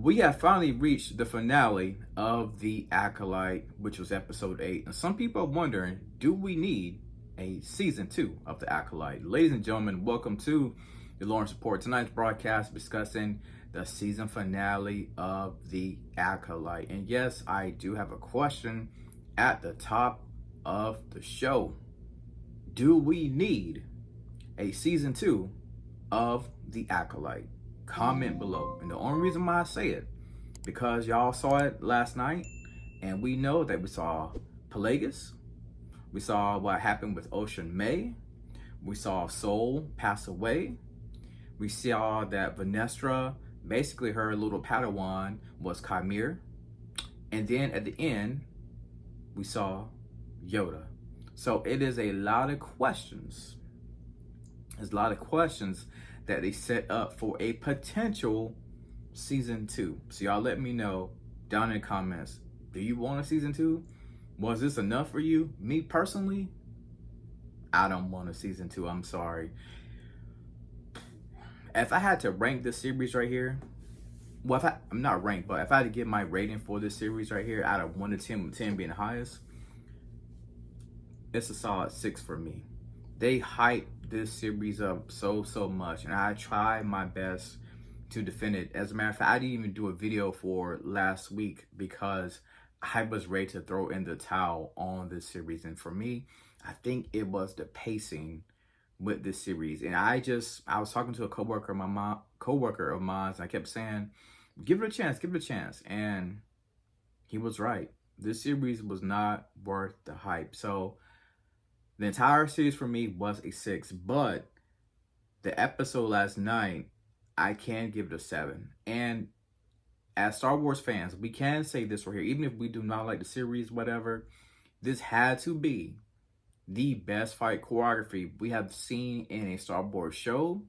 We have finally reached the finale of The Acolyte, which was episode 8. And some people are wondering, do we need a season 2 of The Acolyte? Ladies and gentlemen, welcome to the Lawrence Report. Tonight's broadcast discussing the season finale of The Acolyte. And yes, I do have a question at the top of the show. Do we need a season 2 of The Acolyte? Comment below. And the only reason why I say it, because y'all saw it last night, and we know that we saw Pelagus, we saw what happened with Ocean May, we saw Soul pass away, we saw that Vanestra, basically her little Padawan was Chimere, and then at the end, we saw Yoda. So it is a lot of questions. There's a lot of questions that they set up for a potential season 2. So y'all let me know down in the comments. Do you want a season 2? Was this enough for you? Me personally, I don't want a season 2. I'm sorry. If I had to rank this series right here, well, I'm not ranked, but if I had to give my rating for this series right here out of 1 to 10, with 10 being the highest, it's a solid 6 for me. They hype this series up so much, and I try my best to defend it. As a matter of fact, I didn't even do a video for last week because I was ready to throw in the towel on this series. And for me, I think it was the pacing with this series. And I was talking to a coworker of mine, and I kept saying, give it a chance, give it a chance. And he was right. This series was not worth the hype. So the entire series for me was a 6, but the episode last night, I can give it a 7. And as Star Wars fans, we can say this right here, even if we do not like the series, whatever, this had to be the best fight choreography we have seen in a Star Wars show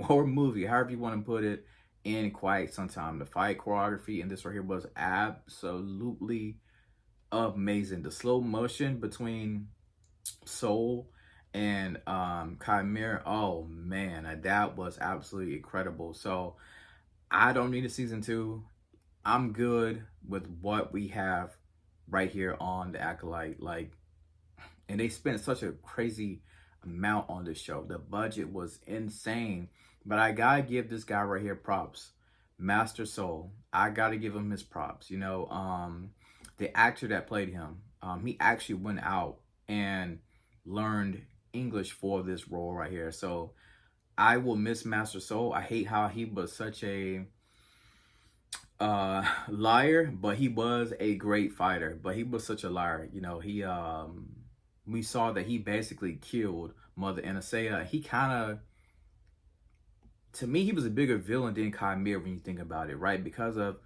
or movie, however you want to put it, in quite some time. The fight choreography in this right here was absolutely amazing. The slow motion between Soul and Chimere, oh man, that was absolutely incredible. So I don't need a season 2. I'm good with what we have right here on The Acolyte. And they spent such a crazy amount on this show. The budget was insane, but I gotta give this guy right here props. Master Soul, I gotta give him his props. You know, the actor that played him, he actually went out and learned English for this role right here. So I will miss Master Soul. I hate how he was such a liar, but he was a great fighter. But he was such a liar. You know, we saw that he basically killed Mother Anastasia. He kind of, to me, he was a bigger villain than Chimere when you think about it, right? Because of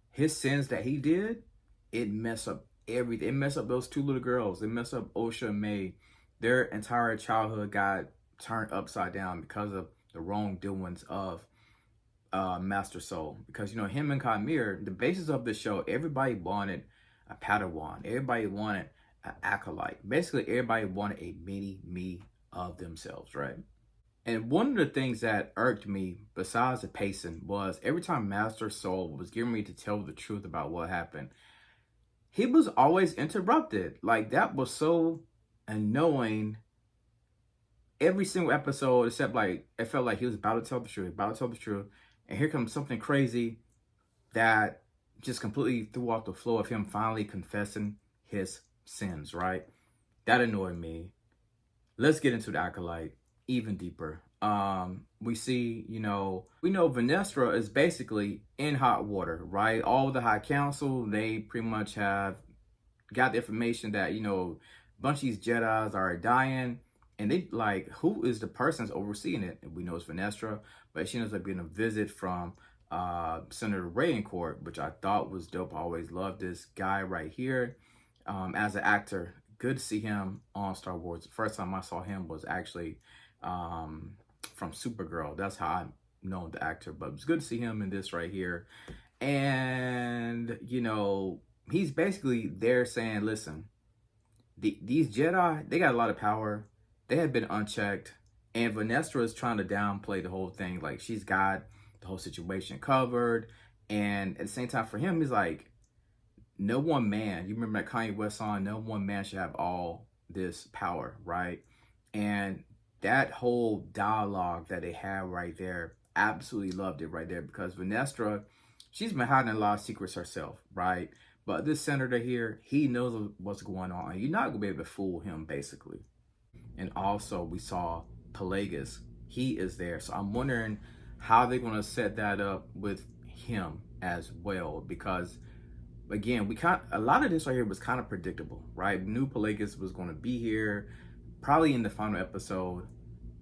his sins that he did, it messed up everything. It messed up those 2 little girls. It messed up Osha and May. Their entire childhood got turned upside down because of the wrongdoings of Master Soul. Because, you know, him and Chimere, the basis of the show, everybody wanted a Padawan. Everybody wanted an Acolyte. Basically, everybody wanted a mini-me of themselves, right? And one of the things that irked me, besides the pacing, was every time Master Soul was getting me to tell the truth about what happened, he was always interrupted. Like, that was so annoying. Every single episode, except like, it felt like he was about to tell the truth, and here comes something crazy that just completely threw off the flow of him finally confessing his sins, right? That annoyed me. Let's get into The Acolyte even deeper. We see, we know Vanestra is basically in hot water, right? All the High Council, they pretty much have got the information that, a bunch of these Jedis are dying, and they like, who is the person that's overseeing it? And we know it's Vanestra, but she ends up getting a visit from Senator Rayencourt, which I thought was dope. I always loved this guy right here. As an actor, good to see him on Star Wars. The first time I saw him was actually from Supergirl. That's how I know the actor, but it's good to see him in this right here. And, he's basically there saying, listen, these Jedi, they got a lot of power. They have been unchecked. And Vanestra is trying to downplay the whole thing. Like, she's got the whole situation covered. And at the same time, for him, he's like, no one man, you remember that Kanye West song, no one man should have all this power, right? And that whole dialogue that they had right there, absolutely loved it right there, because Vanessa, she's been hiding a lot of secrets herself, right? But this senator here, he knows what's going on. And you're not gonna be able to fool him, basically. And also we saw Pelagus, he is there. So I'm wondering how they're gonna set that up with him as well, because again, a lot of this right here was kind of predictable, right? We knew Pelagus was going to be here, probably in the final episode.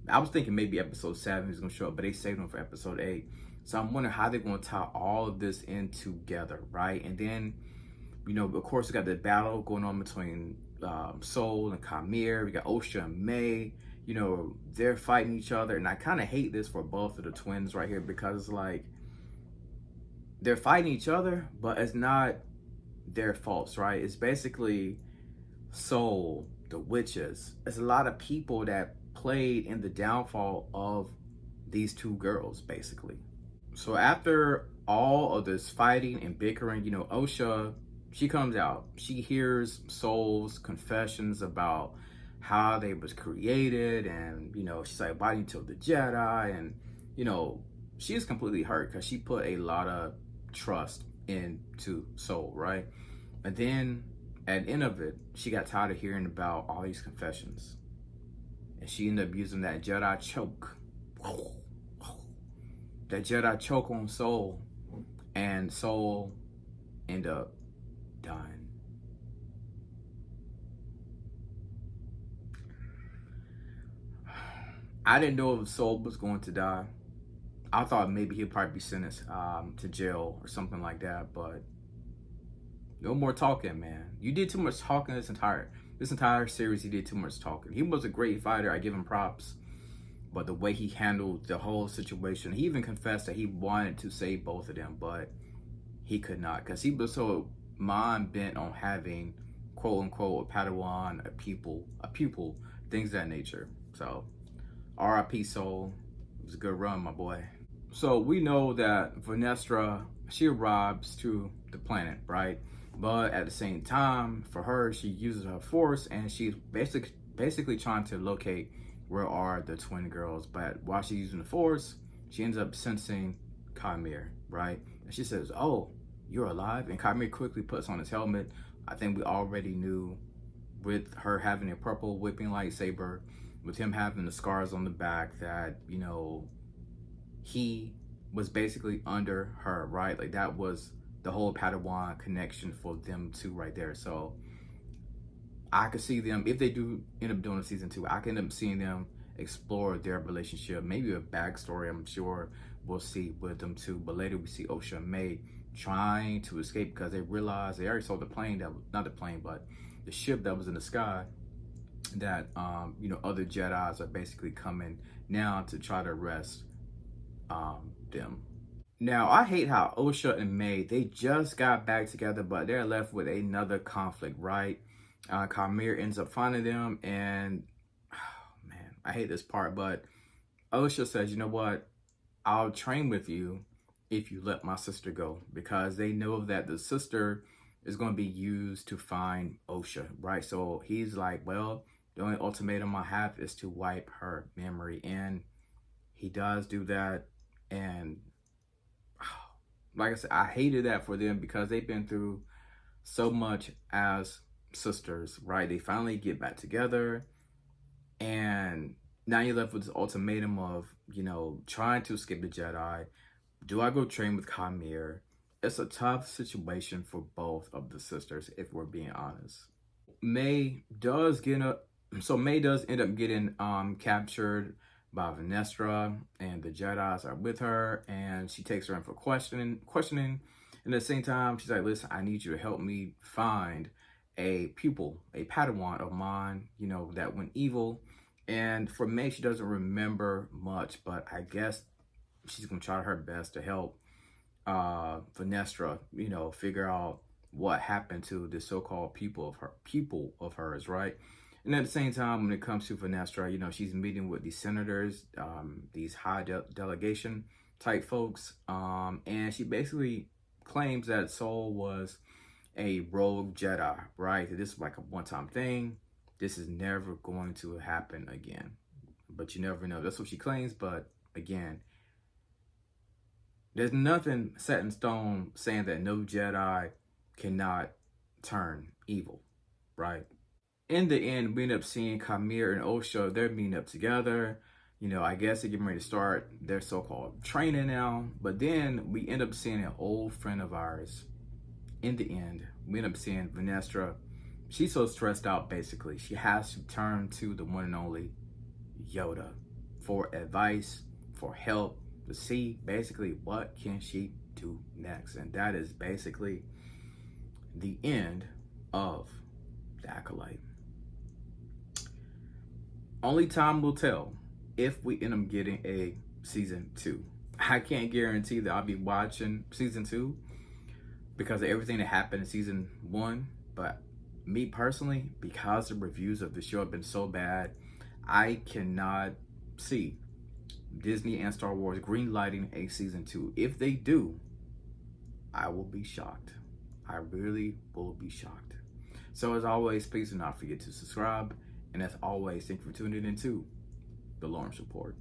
I was thinking maybe episode 7 was going to show up, but they saved him for episode 8. So I'm wondering how they're going to tie all of this in together, right? And then, of course, we got the battle going on between Soul and Khmer. We got Osha and May. They're fighting each other, and I kind of hate this for both of the twins right here, because it's like they're fighting each other, but it's not their faults, right? It's basically Soul, the witches. There's a lot of people that played in the downfall of these two girls, basically. So after all of this fighting and bickering, Osha, she comes out. She hears Soul's confessions about how they was created, and she's like, why you killed the Jedi? And she is completely hurt because she put a lot of trust into Soul, right? And then at the end of it, she got tired of hearing about all these confessions, and she ended up using that Jedi choke. That Jedi choke on Soul, and Soul ended up dying. I didn't know if Soul was going to die. I thought maybe he'd probably be sentenced to jail or something like that, but no more talking, man. You did too much talking this entire series. He did too much talking. He was a great fighter. I give him props. But the way he handled the whole situation, he even confessed that he wanted to save both of them, but he could not, because he was so mind bent on having, quote unquote, a Padawan, a pupil, things of that nature. So, R.I.P. Soul. It was a good run, my boy. So we know that Vanessa, she arrives to the planet, right? But at the same time, for her, she uses her force, and she's basically trying to locate where are the twin girls. But while she's using the force, she ends up sensing Khmer, right? And she says, oh, you're alive? And Khmer quickly puts on his helmet. I think we already knew, with her having a purple whipping lightsaber, with him having the scars on the back, that, he was basically under her, right? Like, that was the whole Padawan connection for them two right there. So I could see them, if they do end up doing a season 2, I can end up seeing them explore their relationship, maybe a backstory, I'm sure we'll see with them too. But later we see Osha and May trying to escape, because they realize they already saw the plane not the plane, but the ship that was in the sky, that other Jedis are basically coming now to try to arrest them. Now, I hate how Osha and May, they just got back together, but they're left with another conflict, right? Khmer ends up finding them, and oh, man, I hate this part, but Osha says, you know what? I'll train with you if you let my sister go, because they know that the sister is going to be used to find Osha, right? So he's like, well, the only ultimatum I have is to wipe her memory, and he does do that. And like I said, I hated that for them, because they've been through so much as sisters, right? They finally get back together, and now you're left with this ultimatum of, trying to escape the Jedi. Do I go train with Khmer? It's a tough situation for both of the sisters, if we're being honest. May does end up getting captured by Vanessa, and the Jedis are with her, and she takes her in for questioning. And at the same time, she's like, listen, I need you to help me find a pupil, a Padawan of mine, that went evil. And for May, she doesn't remember much, but I guess she's gonna try her best to help Vanessa, figure out what happened to the so-called pupil of hers, right? And at the same time, when it comes to Vanessa, she's meeting with these senators, these high delegation type folks, and she basically claims that Soul was a rogue Jedi, right? This is like a one-time thing. This is never going to happen again. But you never know. That's what she claims. But again, there's nothing set in stone saying that no Jedi cannot turn evil, right? In the end, we end up seeing Kamir and Osho, they're meeting up together. You know, I guess they're getting ready to start their so-called training now. But then we end up seeing an old friend of ours. In the end, we end up seeing Vanestra. She's so stressed out, basically. She has to turn to the one and only Yoda for advice, for help, to see basically what can she do next. And that is basically the end of The Acolyte. Only time will tell if we end up getting a season 2. I can't guarantee that I'll be watching season 2 because of everything that happened in season 1. But me personally, because the reviews of the show have been so bad, I cannot see Disney and Star Wars greenlighting a season 2. If they do, I will be shocked. I really will be shocked. So as always, please do not forget to subscribe. And as always, thank you for tuning in to The Lawrence Report.